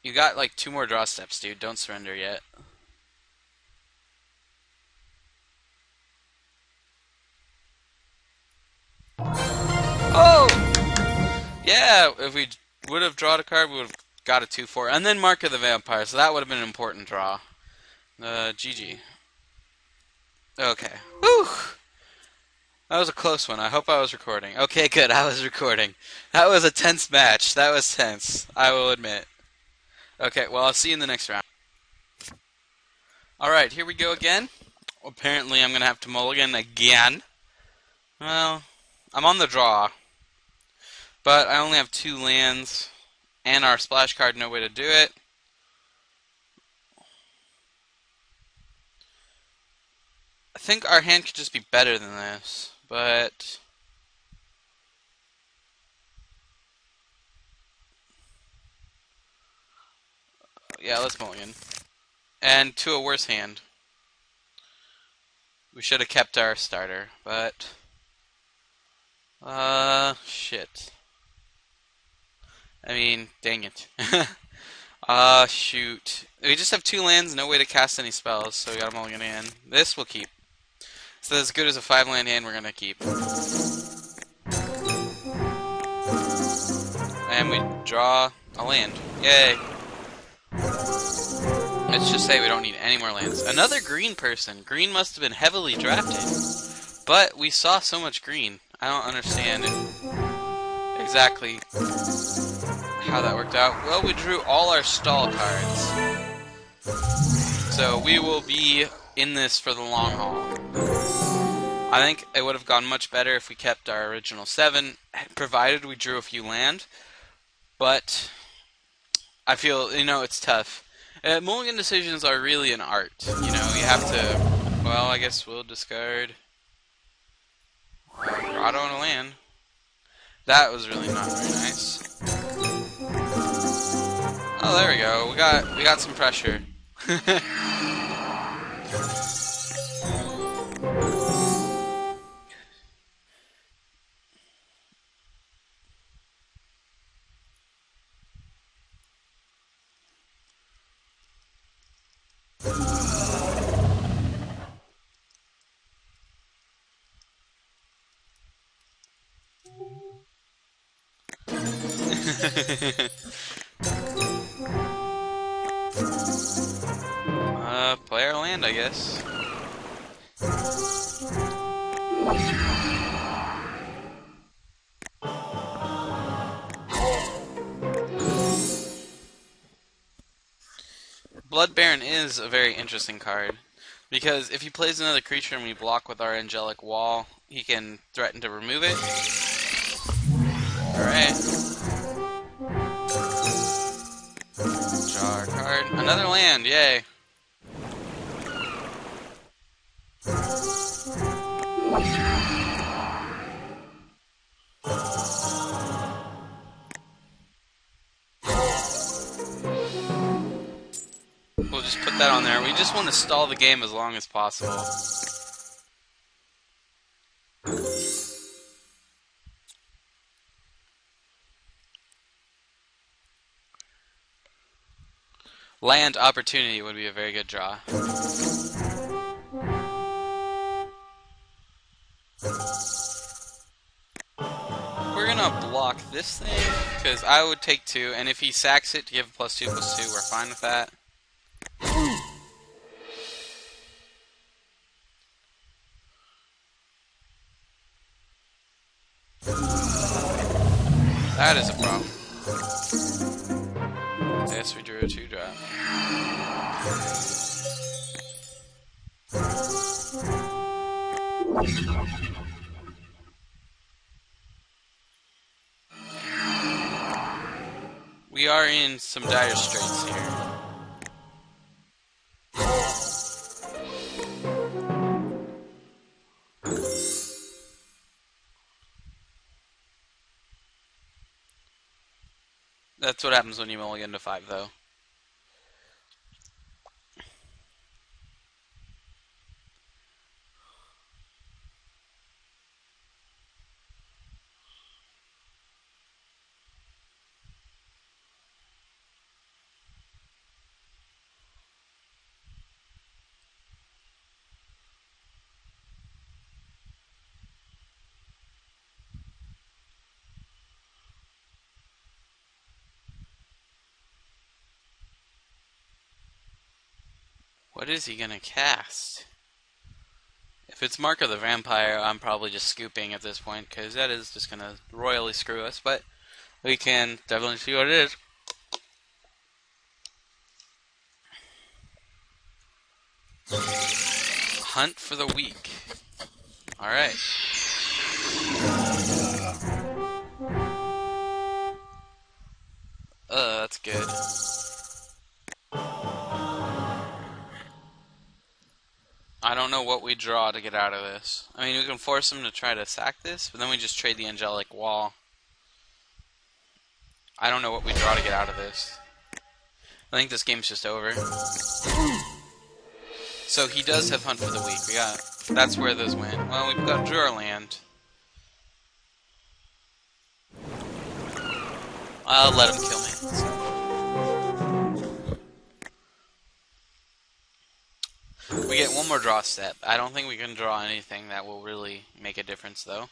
You got like 2 more draw steps, dude. Don't surrender yet. Oh! Yeah, if we would have drawn a card, we would have got a 2-4. And then Mark of the Vampire, so that would have been an important draw. GG. Okay. Whew! That was a close one. I hope I was recording. Okay, good. I was recording. That was a tense match. That was tense. I will admit. Okay, well, I'll see you in the next round. Alright, here we go again. Apparently, I'm going to have to mulligan again. Well, I'm on the draw. But I only have 2 lands. And our splash card, no way to do it. I think our hand could just be better than this. But yeah, let's mulligan. And to a worse hand. We should have kept our starter, but shit. I mean, dang it. Shoot. We just have 2 lands, no way to cast any spells, so we got a mulligan in. This we'll keep. So as good as a 5-land hand, we're gonna keep. And we draw a land. Yay. Let's just say we don't need any more lands. Another green person. Green must have been heavily drafted. But we saw so much green. I don't understand exactly how that worked out. Well, we drew all our stall cards. So we will be in this for the long haul. I think it would have gone much better if we kept our original 7, provided we drew a few land. But I feel, it's tough. Mulligan decisions are really an art. You have to, well, I guess we'll discard Grotto and a land. That was really not very nice. Oh, there we go. We got some pressure. Play our land, I guess. Blood Baron is a very interesting card, because if he plays another creature and we block with our Angelic Wall, he can threaten to remove it. Alright. Draw our card. Another land, yay! We'll just put that on there. We just want to stall the game as long as possible. Land Opportunity would be a very good draw. We're gonna block this thing, because I would take 2, and if he sacks it to give +2/+2, we're fine with that. That is a problem. I guess we drew a 2-drop. We are in some dire straits here. That's what happens when you mulligan to 5, though. What is he gonna cast? If it's Mark of the Vampire, I'm probably just scooping at this point, because that is just gonna royally screw us, but we can definitely see what it is. Hunt for the Weak. Alright. That's good. I don't know what we draw to get out of this. I mean, we can force him to try to sack this, but then we just trade the Angelic Wall. I don't know what we draw to get out of this. I think this game's just over. So he does have Hunt for the Weak. That's where those went. Well, we've got drew our land. I'll let him kill me. We get one more draw step. I don't think we can draw anything that will really make a difference, though.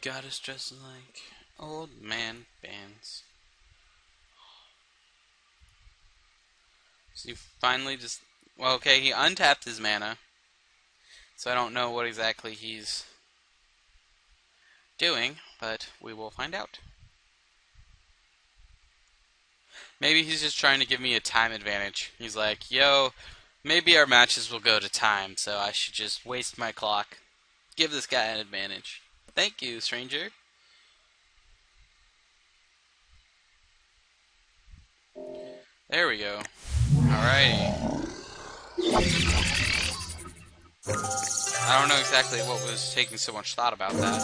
Got us dressed like old man bands. So you finally just... Well, okay, he untapped his mana. So I don't know what exactly he's doing, but we will find out. Maybe he's just trying to give me a time advantage. He's like, yo, maybe our matches will go to time, so I should just waste my clock. Give this guy an advantage. Thank you, stranger. There we go. Alrighty. I don't know exactly what was taking so much thought about that.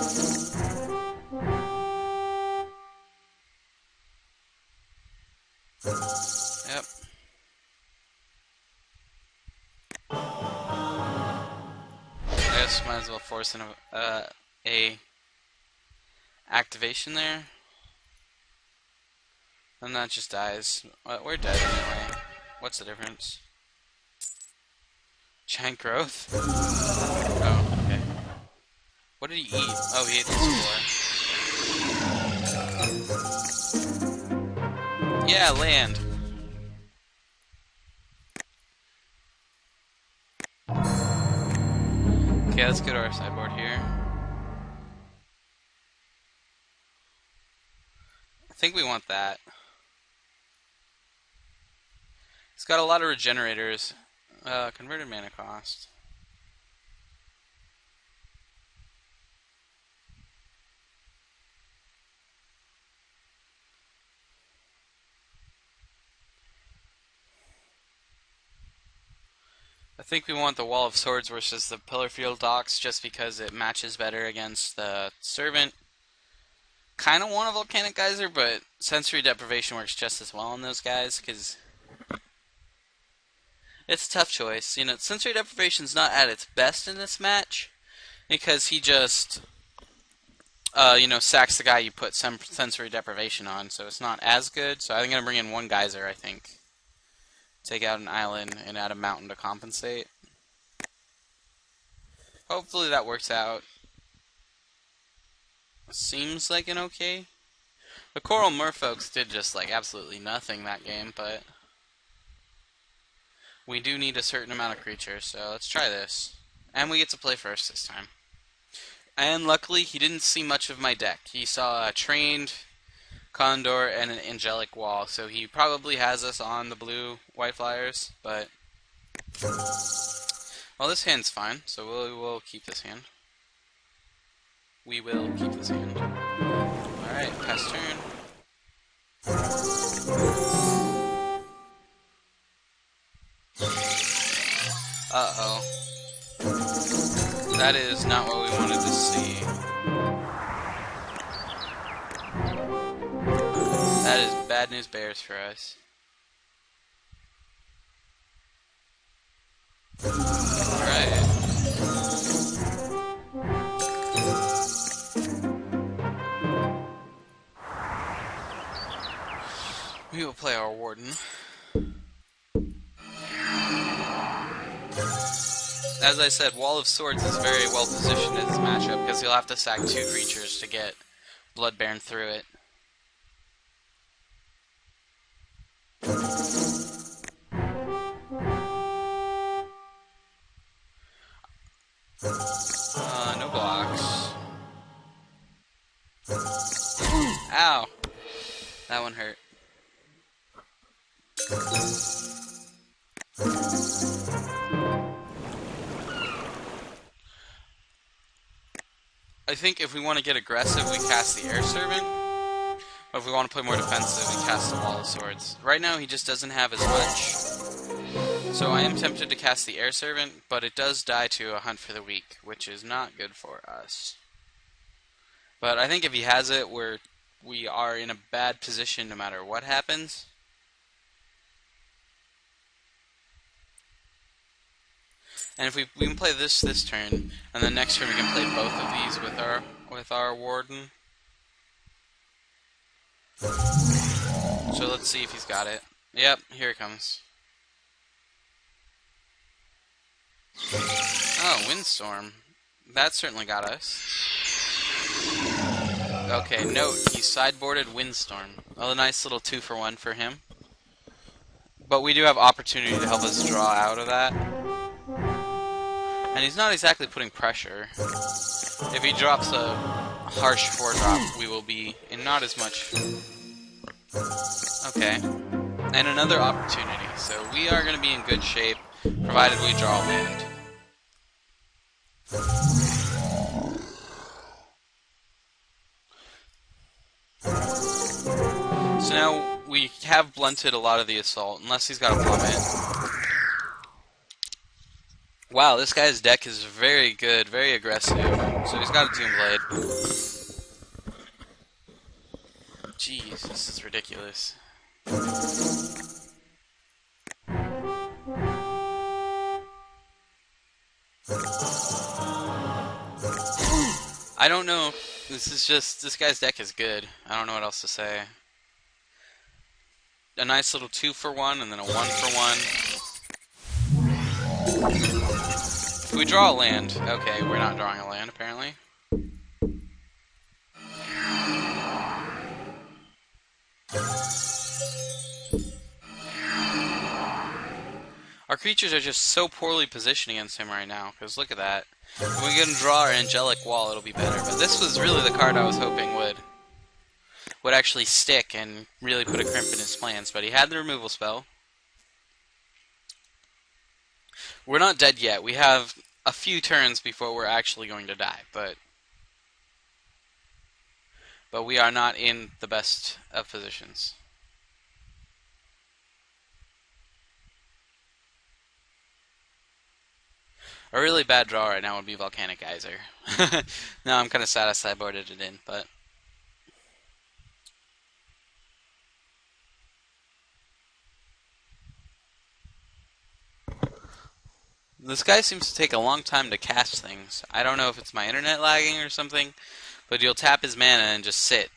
Yep. I guess might as well force in a activation there. And that just dies. We're dead anyway. What's the difference? Giant growth? Oh, okay. What did he eat? Oh, he ate the spore. Yeah, land. Okay, let's go to our sideboard here. I think we want that. It's got a lot of regenerators. Converted mana cost. I think we want the Wall of Swords versus the Pillarfield Docks just because it matches better against the Servant. Kind of want a Volcanic Geyser, but Sensory Deprivation works just as well on those guys because it's a tough choice. You know, Sensory Deprivation's not at its best in this match because he just, you know, sacks the guy you put some Sensory Deprivation on, so it's not as good. So I'm going to bring in one Geyser, I think. Take out an island and add a mountain to compensate. Hopefully that works out. Seems like an okay. The Coral Merfolks did just like absolutely nothing that game, but we do need a certain amount of creatures, so let's try this. And we get to play first this time. And luckily he didn't see much of my deck. He saw a Trained, Condor, and an Angelic Wall, so he probably has us on the blue-white flyers, but well, this hand's fine, so we'll keep this hand. We will keep this hand. Alright, pass turn. Uh-oh. That is not what we wanted to see. That is bad news bears for us. Alright. We will play our Warden. As I said, Wall of Swords is very well positioned in this matchup because he'll have to sack 2 creatures to get Bloodbaron through it. No blocks. Ow! That one hurt. I think if we want to get aggressive, we cast the Air Servant. But if we want to play more defensive, we cast the Wall of Swords. Right now, he just doesn't have as much. So I am tempted to cast the Air Servant, but it does die to a Hunt for the Weak, which is not good for us. But I think if he has it, we are in a bad position no matter what happens. And if we can play this turn, and then next turn we can play both of these with our Warden. So let's see if he's got it. Yep, here it comes. Oh, Windstorm. That certainly got us. Okay, note, he sideboarded Windstorm. A nice little 2-for-1 for him. But we do have opportunity to help us draw out of that. And he's not exactly putting pressure. If he drops a harsh 4-drop, we will be in not as much... Okay. And another opportunity. So we are going to be in good shape, provided we draw land. So now we have blunted a lot of the assault, unless he's got a plummet. Wow, this guy's deck is very good, very aggressive. So he's got a Doomblade. Jeez, this is ridiculous. I don't know. This guy's deck is good. I don't know what else to say. A nice little 2-for-1 and then a 1-for-1. If we draw a land, okay, we're not drawing a land apparently. Our creatures are just so poorly positioned against him right now, because look at that. If we can draw our Angelic Wall, it'll be better. But this was really the card I was hoping would actually stick and really put a crimp in his plans. But he had the removal spell. We're not dead yet. We have a few turns before we're actually going to die. But we are not in the best of positions. A really bad draw right now would be Volcanic Geyser. Now I'm kind of sad I sideboarded it in, but... This guy seems to take a long time to cast things. I don't know if it's my internet lagging or something, but he'll tap his mana and just sit.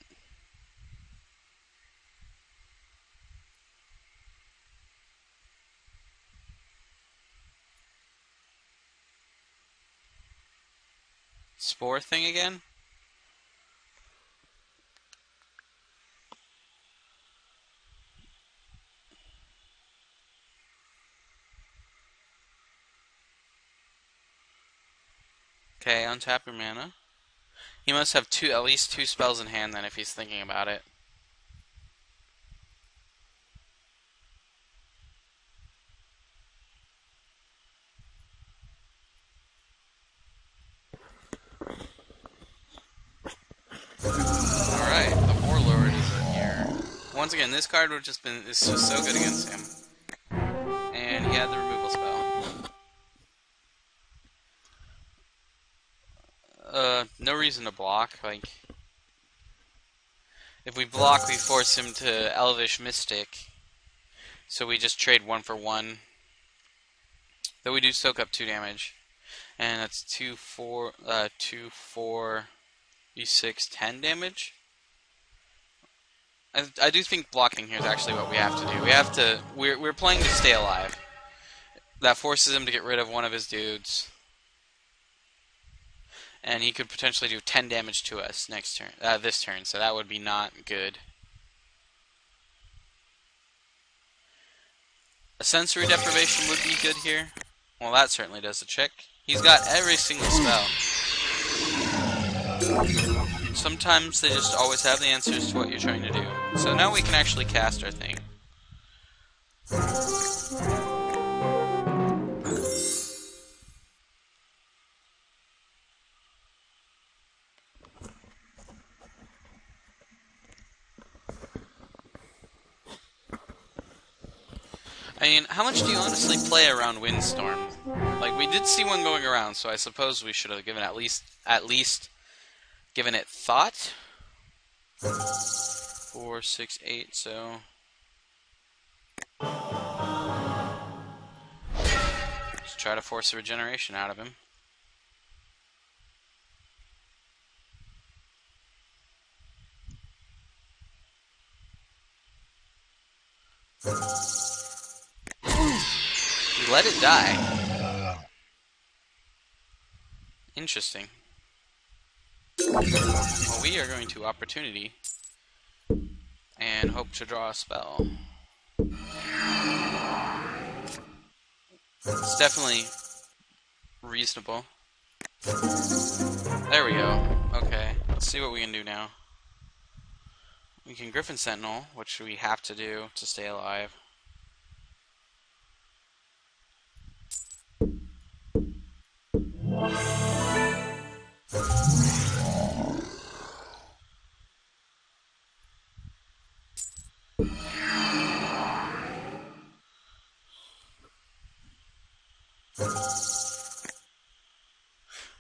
Spore thing again? Okay, untap your mana. He must have at least two spells in hand then if he's thinking about it. Alright, the Warlord is in here. Once again, this card would just been is just so good against him. And he had the removal spell. No reason to block, like... If we block, we force him to Elvish Mystic. So we just trade 1 for 1. Though we do soak up 2 damage. And that's 2, 4, 6, 10 damage. I do think blocking here is actually what we have to do. We're playing to stay alive. That forces him to get rid of one of his dudes. And he could potentially do 10 damage to us this turn, so that would be not good. A sensory deprivation would be good here. Well, that certainly does the trick. He's got every single spell. Sometimes they just always have the answers to what you're trying to do. So now we can actually cast our thing. I mean, how much do you honestly play around Windstorm? Like, we did see one going around, so I suppose we should have given at least given it thought. 4, 6, 8, so... Just try to force a regeneration out of him. He let it die. Interesting. Well, we are going to Opportunity and hope to draw a spell. It's definitely reasonable. There we go. Okay, let's see what we can do now. We can Griffin Sentinel, which we have to do to stay alive.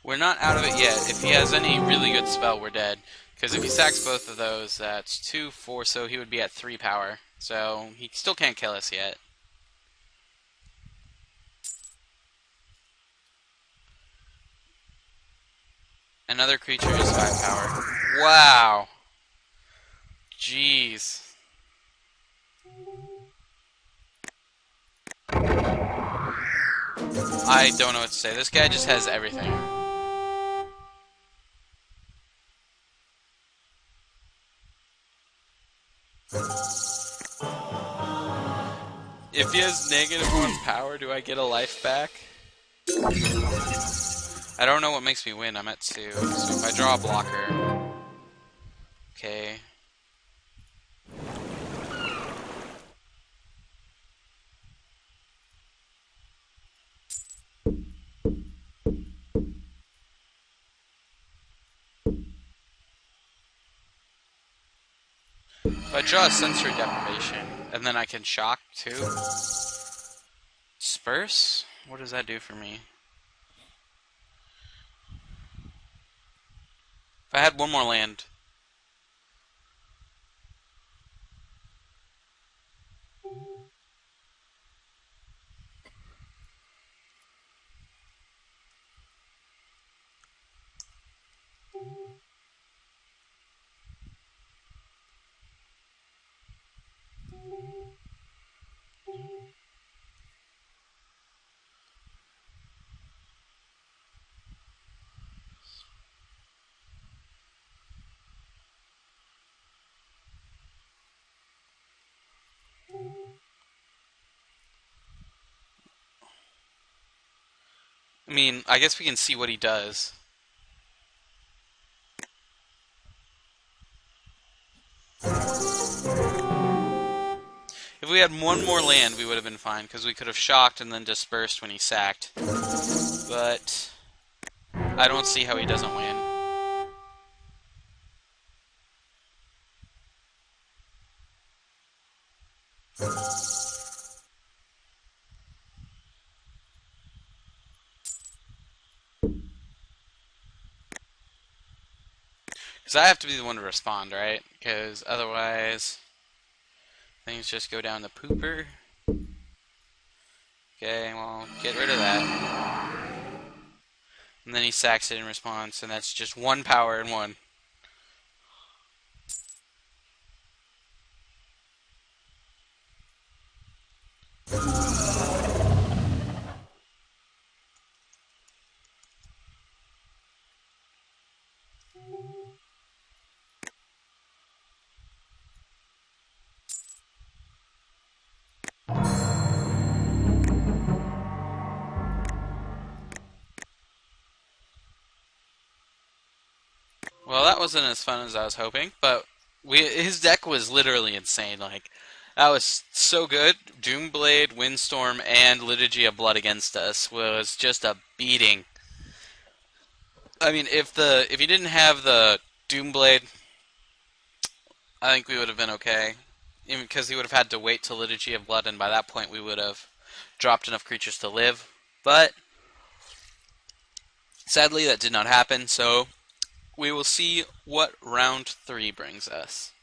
We're not out of it yet. If he has any really good spell, we're dead. Because if he sacks both of those, that's 2, 4, so he would be at 3 power. So he still can't kill us yet. Another creature is 5 power. Wow! Jeez. I don't know what to say. This guy just has everything. If he has -1 power, do I get a life back? I don't know what makes me win. I'm at 2. So if I draw a blocker... Okay. If I draw a sensory deprivation, and then I can shock too. Disperse? What does that do for me? If I had one more land. I mean, I guess we can see what he does. If we had one more land, we would have been fine, because we could have shocked and then dispersed when he sacked. But I don't see how he doesn't win. Because I have to be the one to respond, right? Because otherwise, things just go down the pooper. Okay, well, get rid of that. And then he sacks it in response, and that's just one power and one. Well, that wasn't as fun as I was hoping, but his deck was literally insane. Like, that was so good. Doomblade, Windstorm, and Liturgy of Blood against us was just a beating. I mean, if he didn't have the Doomblade, I think we would have been okay. Even because he would have had to wait till Liturgy of Blood, and by that point we would have dropped enough creatures to live. But sadly, that did not happen. So we will see what round 3 brings us.